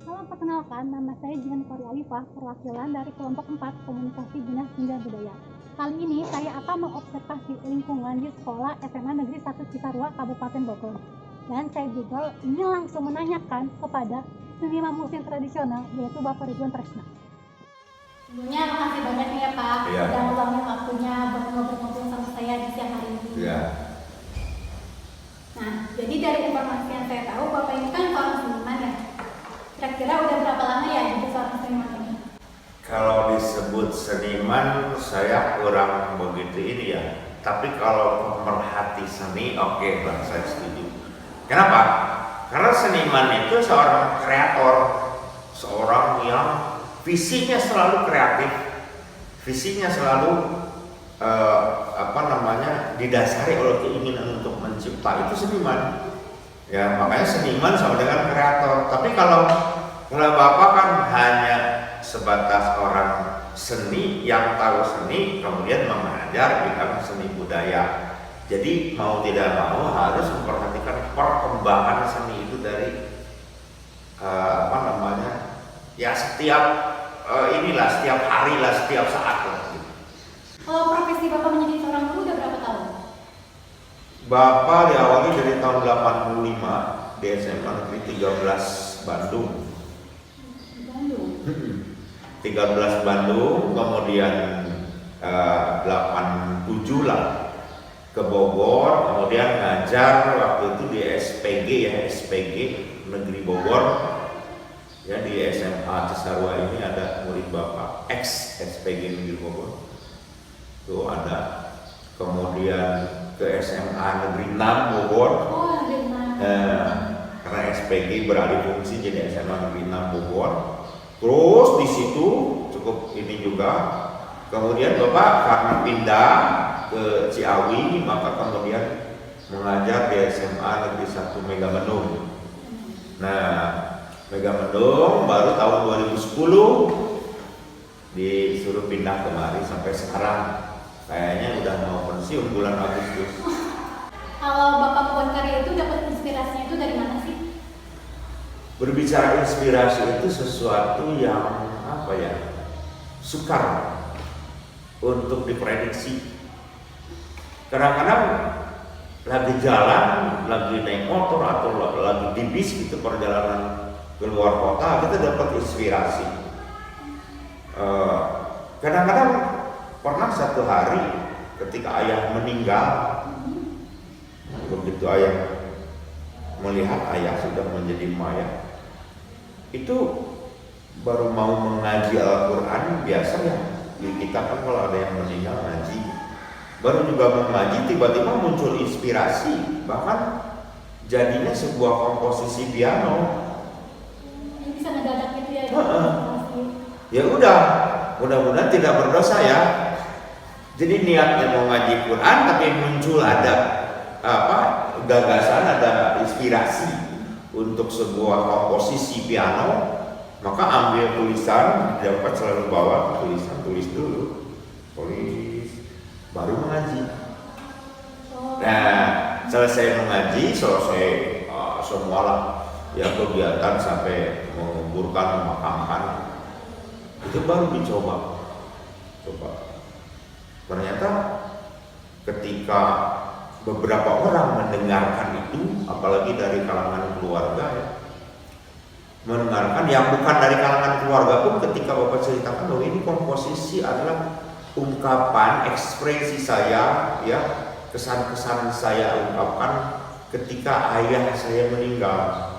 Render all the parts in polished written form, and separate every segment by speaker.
Speaker 1: Halo, perkenalkan, nama saya Jihan Kori Alifah, perwakilan dari kelompok 4 Komunikasi Dinas Hingga Budaya. Kali ini saya akan mengobservasi lingkungan di sekolah SMA Negeri 1 Cisarua, Kabupaten Bogor. Dan saya juga ingin langsung menanyakan kepada seniman musik tradisional, yaitu Bapak Ridwan Tresna. Sebelumnya makasih banyak nih ya Pak, sudah meluangkan waktunya buat ngobrol-ngobrol sama saya di siang hari ini.
Speaker 2: Iya.
Speaker 1: Nah, jadi dari informasi yang saya tahu, Bapak ini kan seorang seniman ya. Kira-kira udah berapa lama ya jadi seorang seniman ini?
Speaker 2: Kalau disebut seniman, saya kurang begitu ini ya. Tapi kalau pemerhati seni, oke lah, saya setuju. Kenapa? Karena seniman itu seorang kreator, seorang yang visinya selalu kreatif, visinya selalu didasari oleh keinginan untuk mencipta, itu seniman. Ya, makanya seniman sama dengan kreator. Tapi kalau Bapak kan hanya sebatas orang seni yang tahu seni, kemudian mengajar bidang seni budaya. Jadi mau tidak mau harus memperhatikan perkembangan seni itu dari ya setiap setiap hari lah, setiap saat lah. Gitu.
Speaker 1: Kalau profesi Bapak menjadi seorang guru udah berapa tahun?
Speaker 2: Bapak diawali dari tahun 85 di SMA Negeri 13 Bandung. 13 Bandung, kemudian 87 lah ke Bogor, kemudian ngajar waktu itu di SPG Negeri Bogor. Ya, di SMA Cisarua ini ada murid Bapak ex SPG Negeri Bogor. Tuh ada. Kemudian ke SMA Negeri 6 Bogor. Karena SPG beralih fungsi jadi SMA Negeri 6 Bogor. Terus di situ cukup ini juga. Kemudian Bapak karena pindah ke Ciawi, maka kemudian mengajar di SMA Negeri 1 Megamendung. Nah, Megamendung baru tahun 2010 disuruh pindah kemari sampai sekarang. Kayaknya udah mau pensiun bulan Agustus.
Speaker 1: Kalau Bapak membuat karya itu dapat inspirasinya itu dari mana sih?
Speaker 2: Berbicara inspirasi itu sesuatu yang sukar untuk diprediksi. Kadang-kadang lagi jalan, lagi naik motor atau lagi di bis gitu perjalanan ke luar kota, kita dapat inspirasi. Kadang-kadang pernah satu hari ketika ayah meninggal, begitu ayah melihat ayah sudah menjadi mayat, itu baru mau mengaji Al-Quran. Biasa ya di kita kan kalau ada yang meninggal ngaji, baru juga mengaji, tiba-tiba muncul inspirasi, bahkan jadinya sebuah komposisi piano.
Speaker 1: Bisa mendadak gitu ya?
Speaker 2: Ya udah, mudah-mudahan tidak berdosa ya. Jadi niatnya mau ngaji Quran, tapi muncul ada gagasan, ada inspirasi untuk sebuah komposisi piano, maka ambil tulisan, dapat selalu bawa tulisan, tulis dulu, tulis, baru mengaji. Nah, selesai mengaji, selesai semualah ya kegiatan sampai menguburkan, memakamkan, itu baru dicoba. Ternyata ketika beberapa orang mendengarkan itu, apalagi dari kalangan keluarga ya, mendengarkan yang bukan dari kalangan keluarga pun, ketika Bapak ceritakan bahwa ini komposisi adalah ungkapan ekspresi saya, ya, kesan-kesan saya ungkapkan ketika ayah saya meninggal.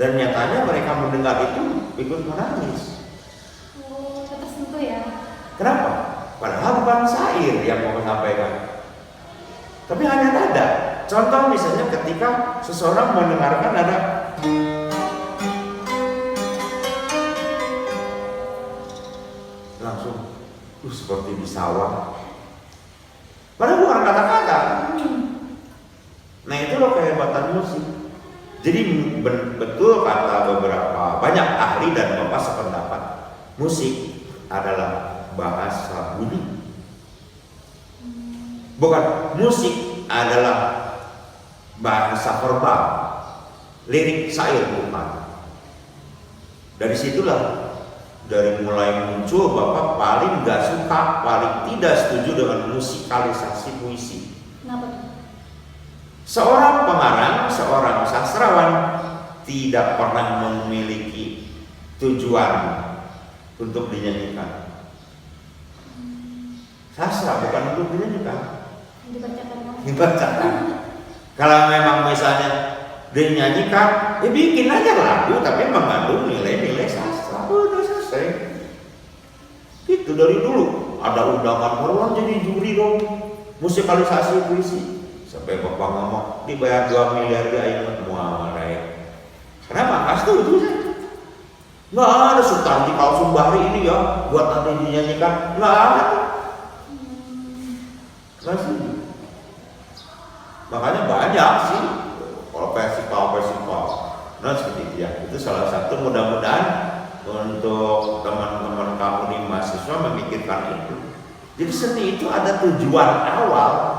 Speaker 2: Dan nyatanya mereka mendengar itu ikut menangis.
Speaker 1: Tersentuh ya.
Speaker 2: Kenapa? Padahal bukan syair yang mau sampaikan, tapi hanya nada. Contoh misalnya ketika seseorang mendengarkan nada, langsung seperti di sawah, padahal bukan kata-kata. Nah, itu loh kehebatan musik. Jadi betul kata beberapa banyak ahli dan Bapak sependapat, musik adalah bahasa budi. Bukan, musik adalah bahasa verbal, lirik syair bukan. Dari situlah, dari mulai muncul Bapak paling nggak suka, paling tidak setuju dengan musikalisasi puisi.
Speaker 1: Kenapa tuh?
Speaker 2: Seorang pengarang, seorang sastrawan tidak pernah memiliki tujuan untuk dinyanyikan. Sastra bukan untuk dinyanyikan, dibacakan. Kalau memang misalnya dinyanyikan, ya bikin aja lagu tapi mengandung nilai-nilai sastra. Udah selesai. Itu dari dulu ada undangan baruan jadi juri dong musikalisasi puisi. Sampai Bapak ngomong dibayar 2 miliar dia ingat muamalah. Kenapa? Nggak setuju. Nggak ada Sutarji Kalsumbari ini ya buat nanti dinyanyikan. Nggak ada. Nggak setuju. Makanya banyak sih kalau festival. Nah seperti itu ya. Itu salah satu, mudah-mudahan untuk teman-teman kamu di mahasiswa memikirkan itu. Jadi seni itu ada tujuan awal.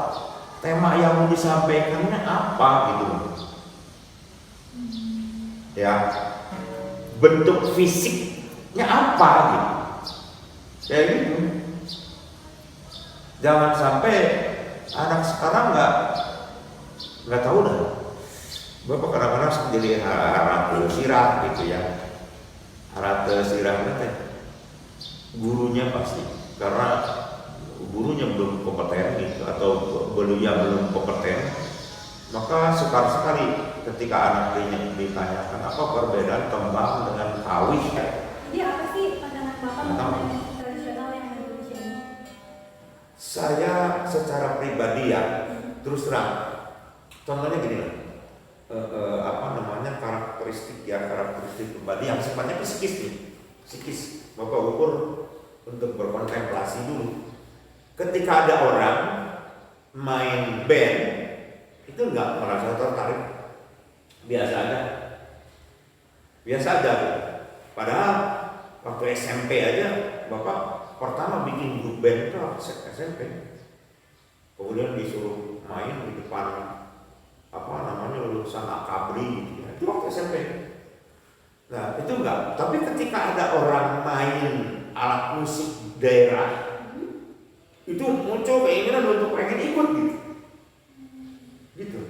Speaker 2: Tema yang mau disampaikannya apa gitu, ya, bentuk fisiknya apa gitu, kayak gitu. Jangan sampai anak sekarang nggak tahu dah. Bapak kadang-kadang jadi harap sirah gitu ya, harap sirah nanti gurunya pasti karena gurunya belum kompeten gitu, atau beliau belum kompeten, maka sukar sekali ketika anak ditanyakan apa perbedaan kembang dengan kawis.
Speaker 1: Jadi apa sih pandangan Bapak mengenai tradisional yang ada di sini?
Speaker 2: Saya secara pribadi ya, terus terang, contohnya gini lah, karakteristik pribadi yang sifatnya psikis, Bapak ukur untuk berkontemplasi dulu. Ketika ada orang main band itu nggak merasa tertarik, biasa aja. Padahal waktu SMP aja Bapak pertama bikin grup band itu SMP, kemudian disuruh main di depan lulusan akabri gitu ya. Itu waktu SMP. Nah itu enggak, tapi ketika ada orang main alat musik daerah itu muncul keinginan untuk pengen ikut gitu.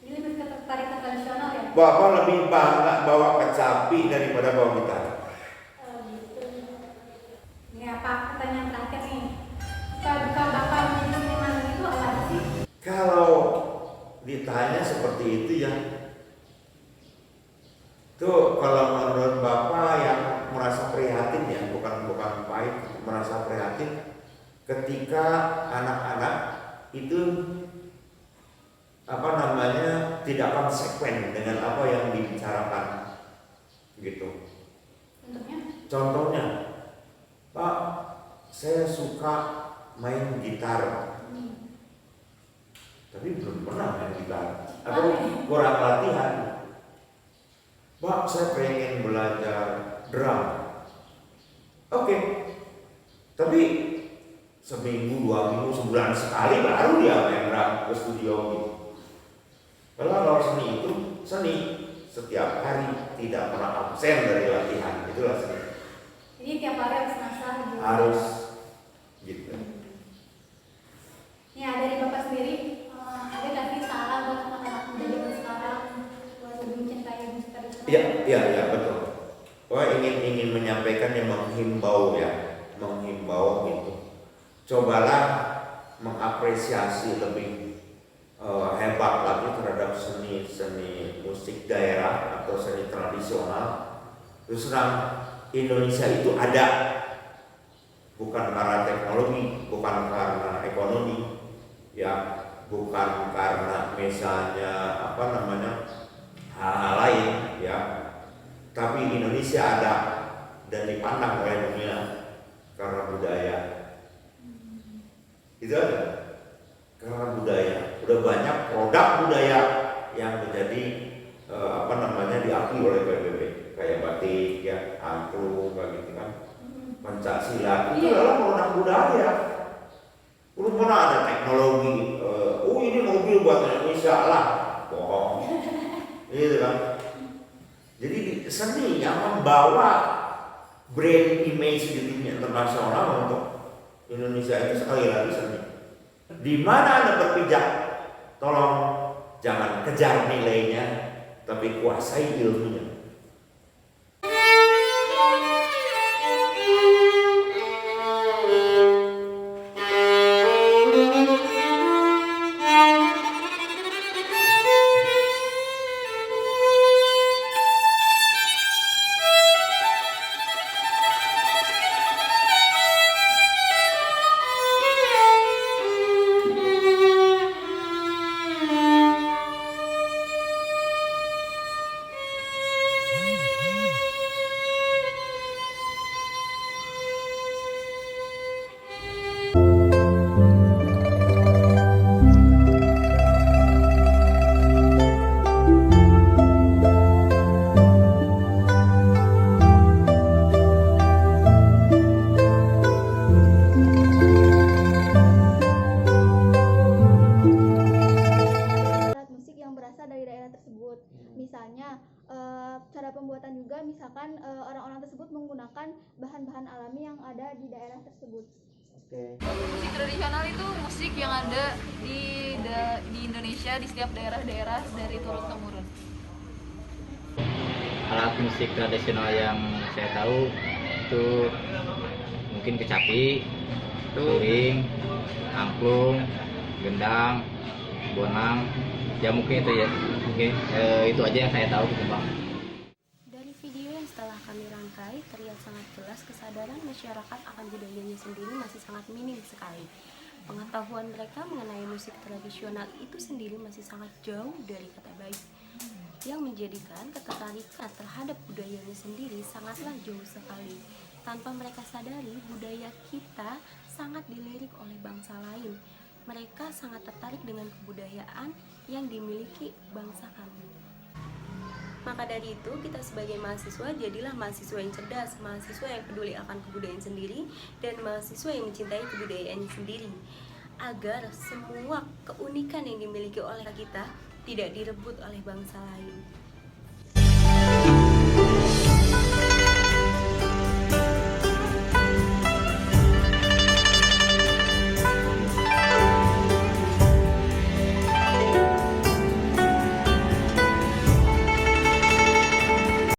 Speaker 1: Ini lebih tertarik ke tradisional ya?
Speaker 2: Bapak lebih bangga bawa kecapi daripada bawa gitar.
Speaker 1: Oh gitu. Ini apa pertanyaan terakhir nih? Jika Bapak menjadi seniman itu apa sih?
Speaker 2: Kalau ditanya seperti itu ya, tuh kalau menurut Bapak yang merasa prihatin ya, bukan pahit, merasa prihatin ketika anak-anak itu tidak konsekuen dengan apa yang dibicarakan gitu. Contohnya, Pak, saya suka main gitar, tapi belum pernah main gitar atau kurang latihan. Pak, saya pengen belajar drum. Oke. Tapi seminggu, 2 minggu, sebulan sekali baru dia main drum ke studio gitu. Kalau seni itu seni setiap hari, tidak pernah absen dari latihan, itulah seni.
Speaker 1: Jadi tiap hari harus ngasah gitu.
Speaker 2: Harus gitu.
Speaker 1: Ya dari Bapak sendiri, ada nggak sih saran buat anak-anak muda zaman sekarang buat lebih mencintai musik tradisional?
Speaker 2: Iya betul. Ingin menyampaikan yang menghimbau gitu. Cobalah mengapresiasi lebih hebat lagi terhadap seni musik daerah atau seni tradisional. Terus terang, Indonesia itu ada bukan karena teknologi, bukan karena ekonomi, ya, bukan karena misalnya hal-hal lain, ya. Tapi Indonesia ada dan dipandang oleh dunia karena budaya. Itu aja. Karena budaya, udah banyak produk budaya yang menjadi diakui oleh PBB, kayak batik, ya, angklung, kayak gitu kan, Pancasila, itu adalah produk budaya. Belum pernah ada teknologi, ini mobil buat Indonesia lah, bohong, gitu kan. Jadi seni yang membawa brand image di tingkat internasional untuk Indonesia itu sekali lagi seni. Di mana Anda berpijak, tolong jangan kejar nilainya, tapi kuasai ilmunya.
Speaker 3: Misalnya cara pembuatan juga, misalkan orang-orang tersebut menggunakan bahan-bahan alami yang ada di daerah tersebut.
Speaker 4: Musik tradisional itu musik yang ada di Indonesia, di setiap daerah-daerah dari turun temurun.
Speaker 5: Alat musik tradisional yang saya tahu itu mungkin kecapi, suling, angklung, gendang, bonang, ya mungkin itu ya. Mungkin itu aja yang saya tahu Bang.
Speaker 6: Dari video yang setelah kami rangkai, terlihat sangat jelas kesadaran masyarakat akan budayanya sendiri masih sangat minim sekali. Pengetahuan mereka mengenai musik tradisional itu sendiri masih sangat jauh dari kata baik, yang menjadikan ketertarikan terhadap budayanya sendiri sangatlah jauh sekali. Tanpa mereka sadari, budaya kita sangat dilirik oleh bangsa lain. Mereka sangat tertarik dengan kebudayaan yang dimiliki bangsa kami. Maka dari itu, kita sebagai mahasiswa jadilah mahasiswa yang cerdas, mahasiswa yang peduli akan kebudayaan sendiri, dan mahasiswa yang mencintai kebudayaan sendiri, agar semua keunikan yang dimiliki oleh kita tidak direbut oleh bangsa lain.